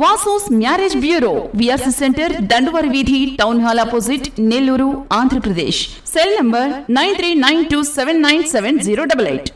వాసోస్ marriage bureau VRC centre దండువారి వీధి town hall opposite Nellore Andhra Pradesh. Cell number 9392797088.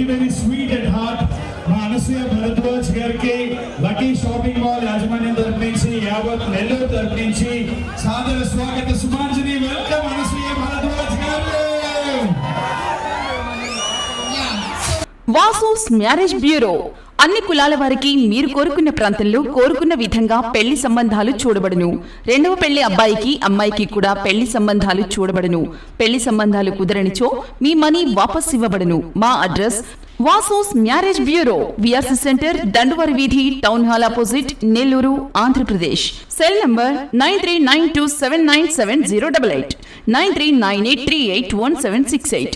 Very sweet at heart. మా అనసూయ భరద్వాజ్ గారికి lucky shopping mall యాజమాన్యం తరపు నుంచి యావత్ నెల్లూరు తరపు నుంచి సాదర స్వాగత సుమాంజలి. వెల్కమ్ అనసూయ భరద్వాజ్ గారు. వాసోస్ మ్యారేజ్ బ్యూరో అన్ని కులాల వారికి మీరు కోరుకున్న ప్రాంతంలో కోరుకున్న విధంగా పెళ్లి సంబంధాలు చూడబడును. రెండవ పెళ్లి అబ్బాయికి అమ్మాయికి కూడా పెళ్లి సంబంధాలు చూడబడును. పెళ్లి సంబంధాలు కుదరనిచో మీ మనీ వాపస్ ఇవ్వబడును. మా address వాసోస్ marriage bureau VRC centre దండువారి వీధి town hall opposite Nellore Andhra Pradesh. Cell number 9392797088. 9398381768.